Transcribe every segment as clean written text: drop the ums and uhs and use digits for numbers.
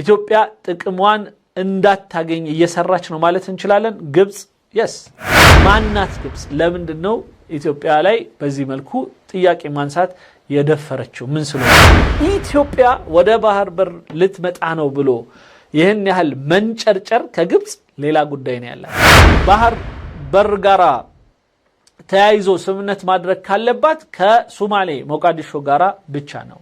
ኢትዮጵያ ጥቅሟን እንዳታገኝ እየሰራች ነው ማለት እንችላለን። ግብጽ yes ማናት ግብጽ? ለምንድነው ኢትዮጵያ ላይ በዚህ መልኩ ጥያቄ ማንሳት የደፈረችው? ምን ስለሆነ ኢትዮጵያ ወደ ባህር በር ልትመጣ ነው ብሎ ይህን ያህል መንጨርጨር ከግብጽ ሌላ ጉዳይ ነው ያለው። ባህር በር ጋራ ተያይዞ ስምምነት ማድረግ ካለባት ከሶማሌ ሞቃዲሾ ጋራ ብቻ ነው።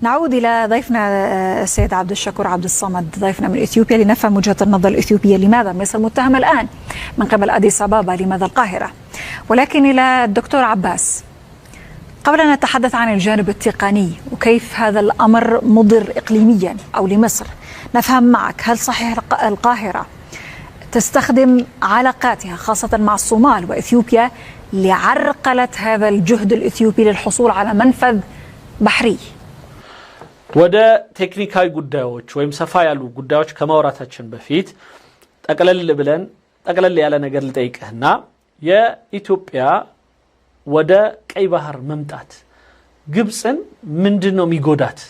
نعود إلى ضيفنا السيد عبد الشكور عبد الصمد ضيفنا من إثيوبيا لنفهم وجهة النظر الإثيوبية. لماذا مصر متهمة الآن من قبل أديس أبابا؟ لماذا القاهرة؟ ولكن إلى الدكتور عباس، قبل أن نتحدث عن الجانب التقني وكيف هذا الأمر مضر إقليميا أو لمصر، نفهم معك هل صحيح القاهرة تستخدم علاقاتها خاصة مع الصومال وإثيوبيا لعرقلة هذا الجهد الإثيوبي للحصول على منفذ بحري؟ ወደ ቴክኒካዊ ጉዳዮች ወይም ሰፋ ያሉ ጉዳዮች ከማውራታችን በፊት ጠቅለል ያለ ነገር ልጠይቅህና የኢትዮጵያ ወደ ቀይ ባህር መምጣት ግብጽን ምንድነው የሚጎዳት?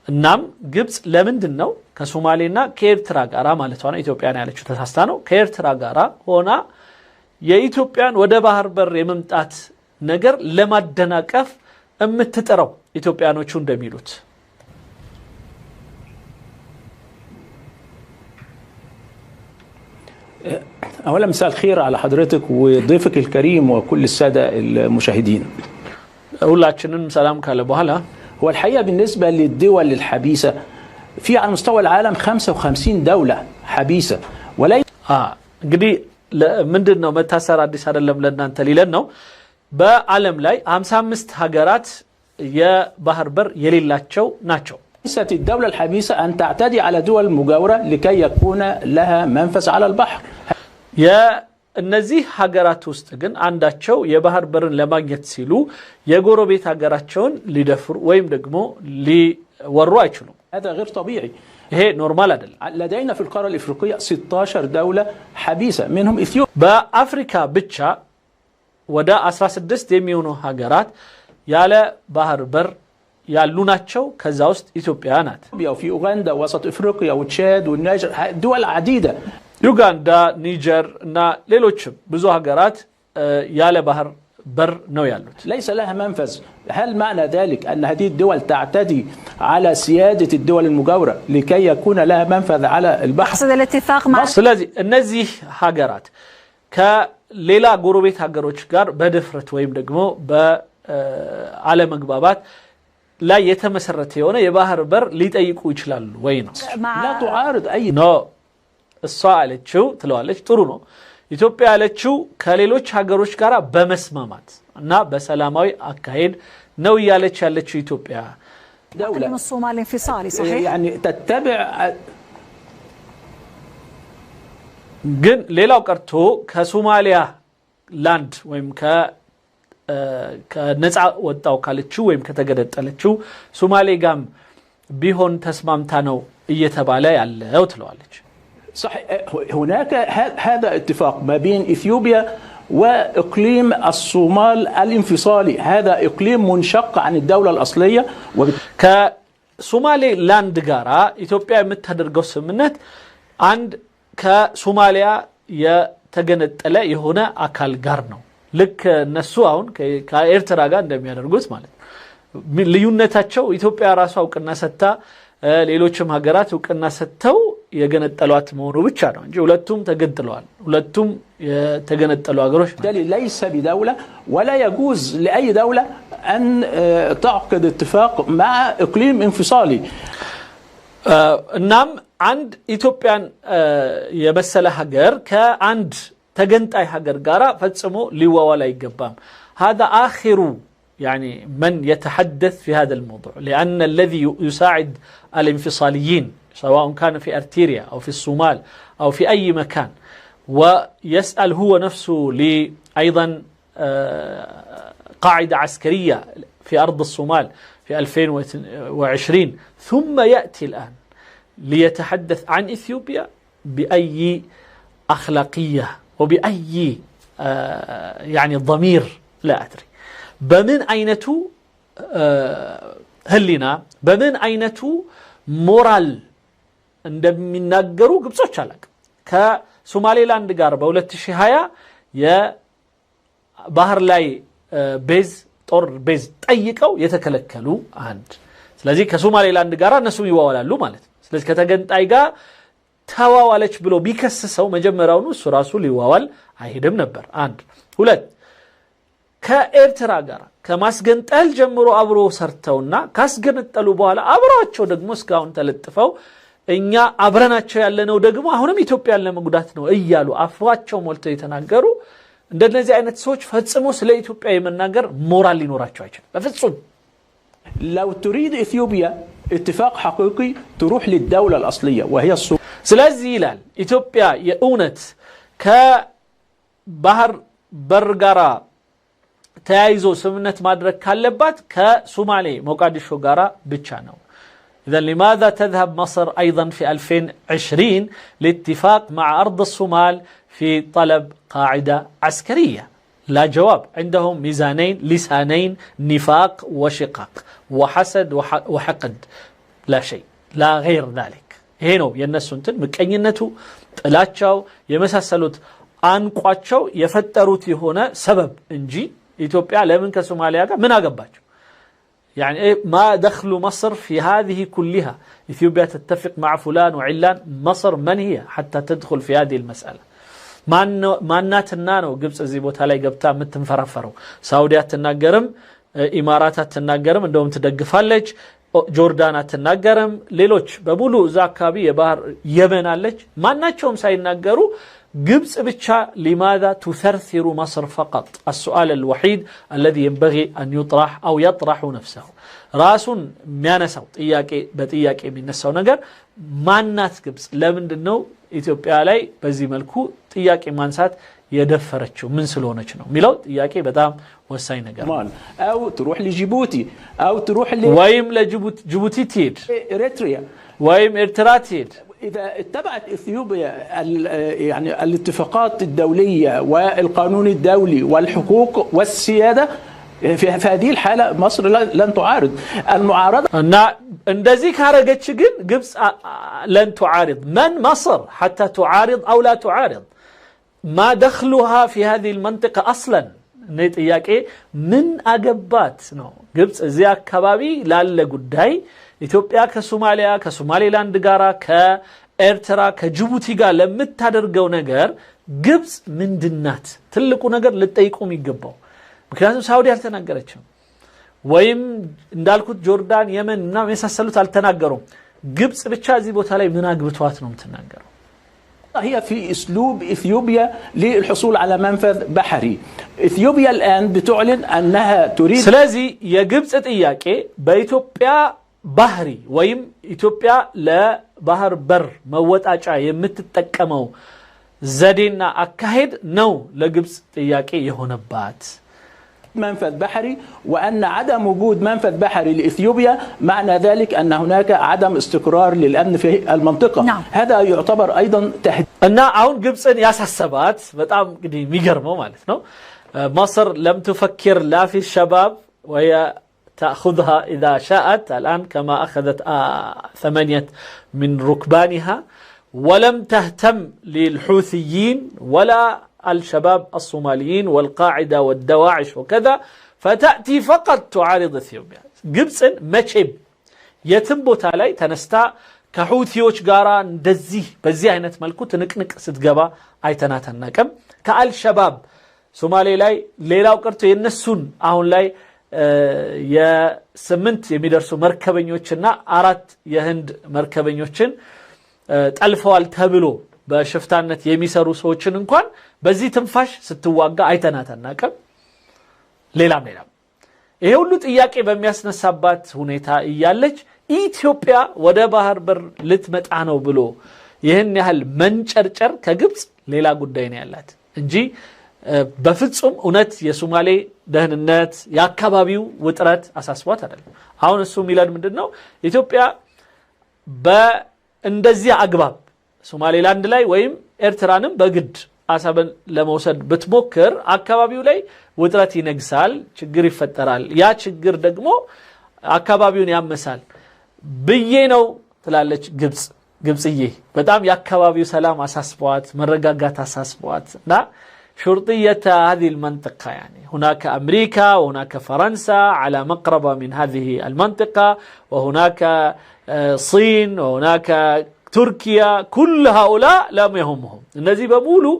እናም ግብጽ ለምንድነው ከሶማሌና ከኤርትራ ጋራ ማለት ነው ኢትዮጵያ ነው ያለችው ተሳስታ ነው ከኤርትራ ጋራ ሆና የኢትዮጵያን ወደ ባህር በር የመምጣት ነገር ለማደናቀፍ እምትጥረው ኢትዮጵያኖቹ እንደሚሉት? أولا مساء الخير على حضرتك وضيفك الكريم وكل السادة المشاهدين. ሁላችንም ሰላም ካለ በኋላ هو الحقيقة بالنسبة للدول الحبيسة في على مستوى العالم 55 دولة حبيسة وليس እንግዲህ ምንድነው መታሰር አዲስ አይደለም ለእናንተ ሊለን ነው። በዓለም ላይ 55 ሀገራት የባህር በር የሌላቸው ናቸው። ليست الدولة الحبيسة أن تعتدي على دول مجاورة لكي يكون لها منفذ على البحر. እነዚህ ሀገራት ውስጥ ግን አንዳቸው የባህር በርን ለማግኘት ሲሉ የጎረቤት ሀገራቸውን ሊደፍሩ ወይም ደግሞ ሊወሩ አይችሉም። هذا غير طبيعي. ይሄ ኖርማል አይደለም። لدينا في القارة الإفريقية 16 دولة حبيسة منهم إثيوبيا. በአፍሪካ ብቻ ወደ 16 የሚሆኑ ሀገራት ያለ ባህር በር ያሉ ናቸው። ከዛ ውስጥ ኢትዮጵያ ናት። وفي أوغندا وسط إفريقيا وتشاد والنيجر دول عديدة. ዩጋንዳ፣ ኒጀር እና ሌሎችም ብዙ ሀገራት ያለ ባህር በር ነው ያሉት። ليس لها منفذ. هل معنى ذلك أن هذه الدول تعتدي على سيادة الدول المجاورة لكي يكون لها منفذ على البحر؟ أقصد الاتفاق مع ስለዚህ እነዚህ ሀገራት ከሌላ ጎረቤት ሀገሮች ጋር በድፍረት ወይም ደግሞ በአለመግባባት ላይ የተመሰረተ የሆነ የባህር በር ሊጠይቁ ይችላሉ ወይ ነው? لا تعارض أي እሷ አለችው ትለዋለች። ጥሩ ነው። ኢትዮጵያ ያለችው ከሌሎች ሀገሮች ጋር በመስማማት እና በሰላማዊ አካሄድ ነው ያለች ያለችው ኢትዮጵያ دولة الصومال انفصالي صحيح؟ يعني تتبع ግን ሌላው ቀርቶ ከሶማሊያ ላንድ ወይም ከነፃ ወጣው ካለችው ወይም ከተገደጠለችው ሶማሌ ጋም ቢሆን ተስማምታ ነው እየተባለ ያለው ትለዋለች። صحيح. هناك هذا اتفاق ما بين إثيوبيا وإقليم الصومال الانفصالي. هذا إقليم منشق عن الدولة الأصلية. كصومالي لاند غارا إثيوبيا የምታደርገው ስምምነት አንድ ከሶማሊያ የተገነጠለ የሆነ አካል ጋር ነው። ልክ እነሱ አሁን ከኤርትራ ጋር እንደሚያደርጉት ማለት ነው። ልዩነታቸው ኢትዮጵያ ራሷ እውቅና ሰጥታ ሌሎችም ሀገራት እውቅና ሰጥተው የገነጠሏት መሆኑ ብቻ ነው እንጂ ሁለቱም ተገንጥለዋል። ሁለቱም የተገነጠሉ ሀገሮች ليس بدولة ولا يجوز لأي دولة أن تعقد اتفاق مع إقليم انفصالي. እናም አንድ ኢትዮጵያን የመሰለ ሀገር ከአንድ ተገንጣይ ሀገር ጋር ፈጽሞ ሊዋዋል አይገባም። هذا آخر يعني من يتحدث في هذا الموضوع، لأن الذي يساعد الانفصاليين سواء كان في أرتيريا أو في الصومال أو في أي مكان ويسأل هو نفسه أيضا قاعدة عسكرية في أرض الصومال في 2020 ثم يأتي الآن ليتحدث عن إثيوبيا بأي أخلاقية وبأي يعني ضمير لا أدري. በምን አይነቱ ህሊና በምን አይነቱ ሞራል እንደሚናገሩ ግብጾች አላቅም። ከሶማሌላንድ ጋር በ2020 የባህር ላይ ቤዝ ጦር ቤዝ ጠይቀው የተከለከሉ አንድ። ስለዚህ ከሶማሌላንድ ጋር እነሱ ይዋዋላሉ ማለት ነው። ስለዚህ ከተገንጣይ ጋር ተዋዋለች ብሎ ቢከስሰው መጀመሪያውኑ እሱ ራሱ ሊዋዋል አይሄድም ነበር። አንድ ሁለት ከኤርትራ ጋር ከማስገንጠል ጀምሮ አብሮ ሰርተውና ካስገነጠሉ በኋላ አብራቸው ደግሞ እስካሁን ተለጥፈው እኛ አብረናቸው ያለነው ደግሞ አሁንም ኢትዮጵያን ለመጉዳት ነው እያሉ አፍዋቸው ሞልተው የተናገሩ እንደነዚህ አይነት ሰዎች ፈጽሞ ስለ ኢትዮጵያ የመናገር ሞራል ሊኖራቸው አይችልም በፍጹም። لو تريد إثيوبيا اتفاق حقيقي تروح للدولة الأصلية وهي الصومال. ስለዚህ ይላል ኢትዮጵያ የእውነት ከባህር በር ጋራ ተያይዞ ስምምነት ማድረግ ካለባት ከሶማሌ ሞቃዲሾ ጋራ ብቻ ነው። إذن لماذا تذهب مصر أيضا في 2020 لاتفاق مع أرض الصومال في طلب قاعدة عسكرية؟ لا جواب. عندهم ميزانين لسانين، نفاق وشقاق وحسد وحقد، لا شيء لا غير ذلك. هنا ينسونتن مكأنينتو ጥላቻው የመሳሰሉት አንቋቸው የፈጠሩት የሆነ ሰበብ እንጂ ኢትዮጵያ ለምን ከሶማሊያ ጋር ምን አገባቸው? يعني ما دخل مصر في هذه كلها؟ إثيوبيا تتفق مع فلان وعلان، مصر من هي حتى تدخل في هذه المسألة؟ ما ناتنا نو ግብጽ እዚህ ቦታ ላይ ገብታ የምትንፈራፈረው ሳውዲያ አትናገርም፣ ኢማራት አትናገርም፣ እንደውም ትደግፋለች፣ ጆርዳን አትናገርም፣ ሌሎች በሙሉ እዛ አካባቢ የባህር የመን አለች። ማናቸውም ሳይናገሩ ግብጽ ብቻ لماذا تثرثر مصر فقط؟ السؤال الوحيد الذي ينبغي أن يطرح أو يطرح نفسه راسون ميانساو ጥያቄ በጥያቄ የሚነሳው ነገር ማናት ግብጽ? ለምንድነው ኢትዮጵያ ላይ በዚህ መልኩ ጥያቄ ማንሳት የደፈረችው? ምን ስለሆነች ነው የሚለው ጥያቄ በጣም ወሳኝ ነገር ነው። أو تروح لجيبوتي أو تروح ወይም ለጅቡቲ ትሄድ إريتريا ወይም ኤርትራ ትሄድ። إذا اتبعت إثيوبيا يعني الاتفاقات الدولية والقانون الدولي والحقوق والسيادة في هذه الحالة مصر لن تعارض. المعارضة እንደዚህ ካረገች ግን ግብጽ لن تعارض. من مصر حتى تعارض أو لا تعارض؟ ما دخلها في هذه المنطقة أصلا؟ ጥያቄ ምን አገባት ነው። ግብጽ እዚያ አካባቢ ላለ ጉዳይ ኢትዮጵያ ከሶማሊያ ከሶማሌላንድ ጋራ ከኤርትራ ከጅቡቲ ጋር ለምታደርገው ነገር ግብጽ ምንድናት? ትልቁ ነገር ልጠይቁም ይገባው። ምክንያቱም ሳውዲ አልተናገረችም፣ ወይም እንዳልኩት ጆርዳን የመን እና መሳሰሉት አልተናገሩም። ግብጽ ብቻ እዚህ ቦታ ላይ ምን አግብቷት ነው የምትናገረው? هي في اسلوب اثيوبيا للحصول على منفذ بحري. اثيوبيا الان بتعلن انها تريد. ስለዚህ የግብጽ ጥያቄ በኢትዮጵያ ባህሪ ወይም ኢትዮጵያ ለባህር በር መወጣጫ የምትጠቀመው ዘዴና አካሄድ ነው ለግብጽ ጥያቄ የሆነባት። منفذ بحري، وأن عدم وجود منفذ بحري لإثيوبيا معنى ذلك أن هناك عدم استقرار للأمن في المنطقة. نعم. هذا يعتبر أيضا تهديد. እና አሁን ግብጽን ያሳሰባት በጣም እንግዲህ የሚገርመው ማለት ነው مصر لم تفكر لا في الشباب وهي تأخذها إذا شاءت الآن كما أخذت 8 من ركبانها، ولم تهتم للحوثيين ولا الشباب الصوماليين والقاعدة والدواعش وكذا، فتأتي فقط تعارض إثيوبيا. ግብጽን መቼም የትም ቦታ ላይ ተነስታ ከሁቲዎች ጋራ እንደዚህ በዚህ አይነት መልኩ ትንቅንቅ ስትገባ አይተናተናቀም። ከአልሸባብ ሶማሌ ላይ ሌላው ቀርቶ የነሱን አሁን ላይ የ8 የሚደርሱ መርከበኞችና 4 የህንድ መርከበኞችን ጠልፈዋል ተብሎ በሽፍታነት የሚሰሩ ሰዎችን እንኳን በዚህ ትንፋሽ ስትዋጋ አይተናተናቀም። ሌላም ይሄ ሁሉ ጥያቄ በሚያስነሳባት ሁኔታ እያለች ኢትዮጵያ ወደ ባህር በር ልትመጣ ነው ብሎ ይህን ያህል መንጨርጨር ከግብጽ ሌላ ጉዳይ ነው ያላት እንጂ በፍጹም እውነት የሶማሌ ደህንነት የአካባቢው ውጥረት አሳስቧት አይደለም። አሁን እሱ ሚላድ ምንድነው ኢትዮጵያ በእንደዚህ አግባብ ሶማሌላንድ ላይ ወይም ኤርትራንም በግድ አሰብን ለመውሰድ ብትሞክር አካባቢው ላይ ውጥረት ይነግሳል፣ ችግር ይፈጠራል። ያ ችግር ደግሞ አካባቢውን ያመሳል ብዬ ነው ትላለች ግብጽዬ። በጣም የአካባቢው ሰላም አሳስቧት፣ መረጋጋት አሳስቧት እና شرطية هذه المنطقة يعني هناك أمريكا وهناك فرنسا على مقربة من هذه المنطقة وهناك الصين وهناك تركيا كل هؤلاء لم يهمهم النزي بمولو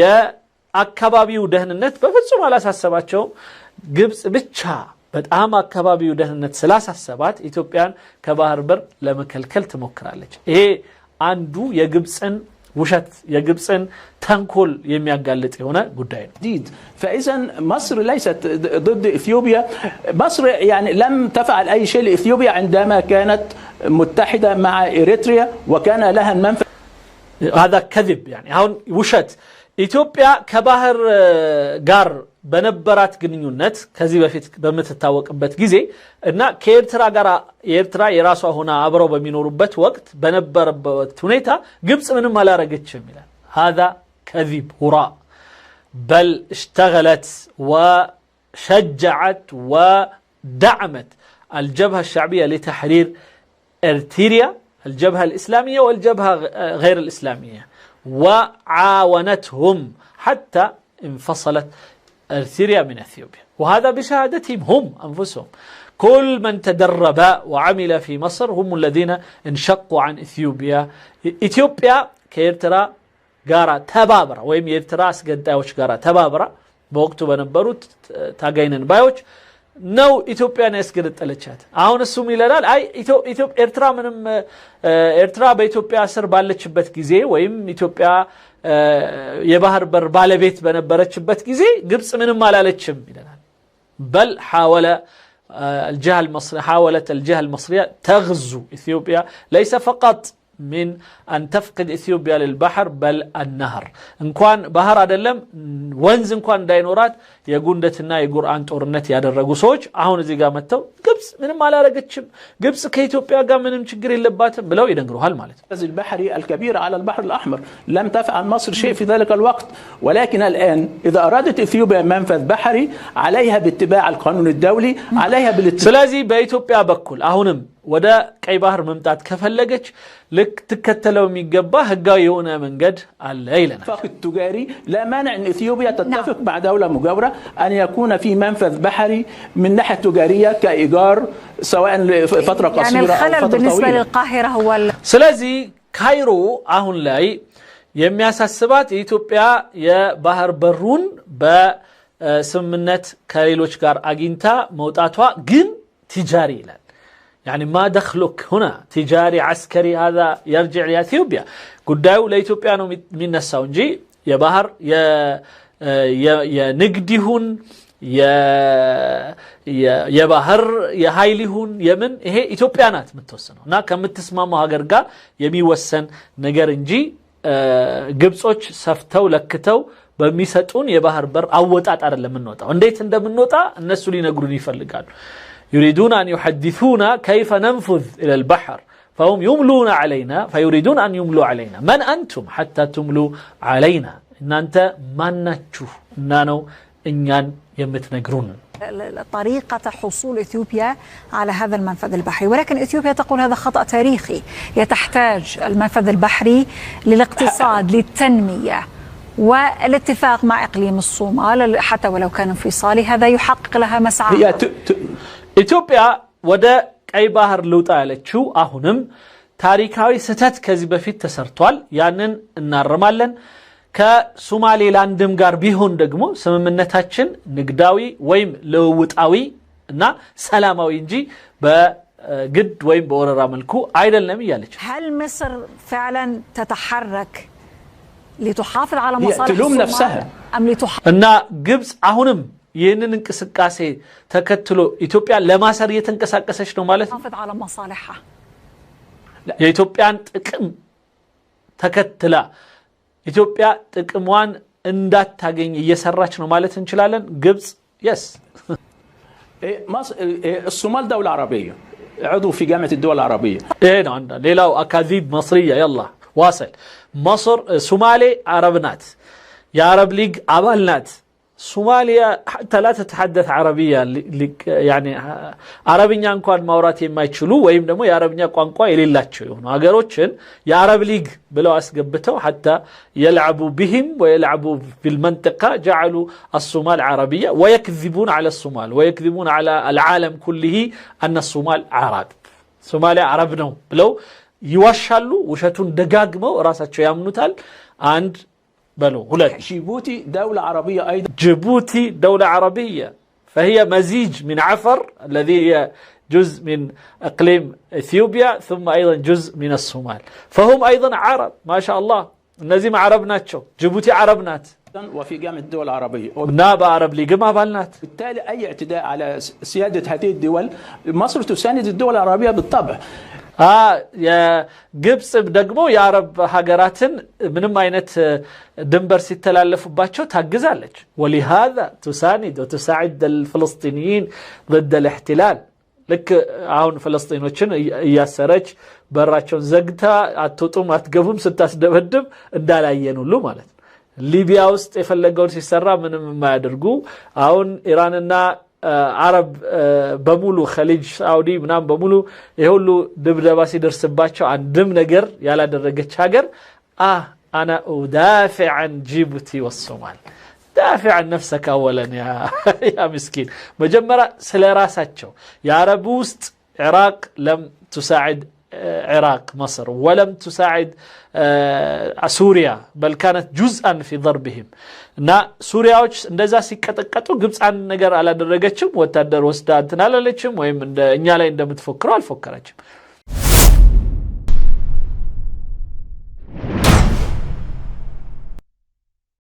يا أكبابي ودهن النت بفتصم على أساس سباتشو قبس بتشا በጣም አካባቢው ደህንነት ስላሳሰባት ኢትዮጵያን ከባህር በር ለመከልከል ትሞክራለች። ይሄ አንዱ የግብጽን وشت يجبسن تنكل يميقالت هنا قدين فإذا مصر ليست ضد إثيوبيا. مصر يعني لم تفعل أي شيء لإثيوبيا عندما كانت متحدة مع إريتريا وكان لها المنفذ. هذا كذب يعني هون وشت ኢትዮጵያ ከባህር ጋር በነበራት ግንኙነት ከዚህ በፊት በመተታወቅበት ጊዜ እና ከኤርትራ ጋር ኤርትራ የራሷ ሆና አብረው በሚኖሩበት ወቅት በነበረበት ሁኔታ ግብጽ ምንም አላረገችም ይላል። هذا كذب هراء بل اشتغلت وشجعت ودعمت الجبهة الشعبية لتحرير إريتريا الجبهة الإسلامية والجبهة غير الإسلامية وعاونتهم حتى انفصلت إريتريا من إثيوبيا وهذا بشهادتهم هم أنفسهم. كل من تدرب وعمل في مصر هم الذين انشقوا عن إثيوبيا. إثيوبيا كإرترا قارة تبابرة ويم إرترا سقداوش قارة تبابرة بوقتو بنبروت تاقينن بايوش نو إثيوبيا نسقدت الاتشات አሁን እሱም ይላል አይ ኤርትራ ምንም ኤርትራ በኢትዮጵያ ስር ባለችበት ጊዜ ወይም ኢትዮጵያ የባህር በር ባለቤት በነበረችበት ጊዜ ግብጽ ምንም አላለችም ይላል። بل حاولت الجهة المصرية تغزو إثيوبيا ليس فقط من أن تفقد إثيوبيا للبحر بل النهر إن كان بحر عدلم وانز إن كان داينورات يقوندتنا يقرآن تورنت ياد الرقصوج أهون زي قامتو قبس منهم على رقتشم قبس كإثيوبيا قام منهم شقري اللباتم بلو يدنقروا هالمالت البحري الكبير على البحر الأحمر لم تفعل مصر شيء في ذلك الوقت ولكن الآن إذا أرادت إثيوبيا منفذ بحري عليها باتباع القانون الدولي عليها سلازي بإثيوبيا بكل أهونم ودا كاي بحر ممتعت كفلقج لك تكتلو ميقبا هقاي هنا من قد الليلة الاتفاق التجاري لا مانع أن إثيوبيا تتفق مع دولة مجاورة أن يكون في منفذ بحري من ناحية تجارية كإيجار سواء لفترة قصيرة يعني الخلل أو فترة بالنسبة طويلة. للقاهرة هو سلازي كايرو أهون لاي የሚያሳስባት የኢትዮጵያ የባህር በሩን በስምምነት ከሌሎች ጋር አግኝታ መውጣቷ ግን ትጃሪ ይላል يعني ما دخلك هنا تجاري عسكري هذا يرجع لإثيوبيا قداو لإثيوبيا من الساونجي يا بحر يا نقديهن يا بحر يا هايليهن يمن هي إثيوبيانات متوسنه هنا كم تسمعوا هاجرجا يمي وسن نجار إنجي ግብጾች ሰፍተው ለክተው በሚሰጡን የባህር በር አወጣጥ አይደለም እንወጣው እንዴት እንደምንወጣ እነሱ ሊነግሩን ይፈልጋሉ يريدون أن يحدثونا كيف ننفذ إلى البحر فهم يملون علينا فيريدون أن يملوا علينا من أنتم حتى تملوا علينا إن أنت ما نتشوف إنانو إنيان يمتنقرون طريقة حصول إثيوبيا على هذا المنفذ البحري ولكن إثيوبيا تقول هذا خطأ تاريخي تحتاج المنفذ البحري للاقتصاد للتنمية والاتفاق مع إقليم الصومال حتى ولو كان انفصالي هذا يحقق لها مسعى ኢትዮጵያ ወደ ቀይ ባህር ልውጣ ያለችው አሁንም ታሪካዊ ስህተት ከዚህ በፊት ተሰርቷል ያንን እናርማለን ከሶማሌላንድም ጋር ቢሆን ደግሞ ስምምነታችን ንግዳዊ ወይም ለውጣዊ እና ሰላማዊ እንጂ በግድ ወይም በወረራ መልኩ አይደለም ይያለች هل مصر فعلا تتحرك لتحافظ على مصالح تلوم نفسها أم لتحافظ እና ግብጽ አሁንም ይህንን እንቅስቃሴ ተከትሎ ኢትዮጵያ ለማሰር እየተንቀሳቀሰች ነው ማለት ነው تحافظ على مصالحها የኢትዮጵያን ጥቅም ተከትላ ኢትዮጵያ ጥቅሟን እንዳታገኝ እየሰራች ነው ማለት እንችላለን ግብጽ يس الصومال دولة عربية عضو في جامعة الدول العربية ايه عندنا ليلاو اكاذيب مصرية يلا واصل مصر صومالي عربنات የአረብ ሊግ አባል ናት። ሶማሊያ حتى لا تتحدث عربية يعني አረብኛ እንኳን ማውራት የማይችሉ ወይም ደግሞ የአረብኛ ቋንቋ የሌላቸው የሆኑ ሀገሮችን የአረብ ሊግ ብለው አስገብተው حتى يلعبوا بهم ويلعبوا في المنطقة جعلوا الصومال عربية ويكذبون على الصومال ويكذبون على العالم كله أن الصومال عرب ሶማሊያ አረብ ነው ብለው ይዋሻሉ። ውሸቱን ደጋግመው ራሳቸው ያምኑታል። አንድ بلو هلات جيبوتي دولة عربية أيضا. جيبوتي دولة عربية فهي مزيج من عفر الذي هي جزء من إقليم إثيوبيا ثم أيضا جزء من الصومال فهم أيضا عرب ما شاء الله. نزيم عربنات شو جيبوتي عربنات وفي جامعة الدول العربية نابا عرب ليج ما بالنات. بالتالي أي اعتداء على سيادة هذه الدول مصر تساند الدول العربية بالطبع. የግብጽ ደግሞ የአረብ ሀገራትን ምንም አይነት ድንበር ሲተላለፉባቸው ታግዛለች። ولهذا تساند وتساعد الفلسطينيين ضد الاحتلال ልክ አሁን ፍልስጤሞችን እያሰረች በራቸውን ዘግታ አትወጡም አትገቡም ስታስደበድብ እንዳላየን ሁሉ ማለት ነው። ሊቢያ ውስጥ የፈለገውን ሲሰራ ምንም የማያደርጉ አሁን ኢራንና አረብ በሙሉ ኸሊጅ ሳውዲ ምናም በሙሉ ይሁሉ ድብደባ ሲደርስባቸው አንድም ነገር ያላደረገች ሀገር انا ادافع عن جيبوتي والصومال. دافع عن نفسك اولا يا مسكين. مجمرة سلا راساتشو يا عرب وسط عراق لم تساعد عراق مصر ولم تساعد سوريا بل كانت جزءا في ضربهم. እና ሱሪያዎች እንደዛ ሲቀጠቀጡ ግብጽ አንድ ነገር አላደረገችም። ወታደር ወስዳ እንትን አላለችም ወይም እኛ ላይ እንደምትፎክረው አልፎከረችም።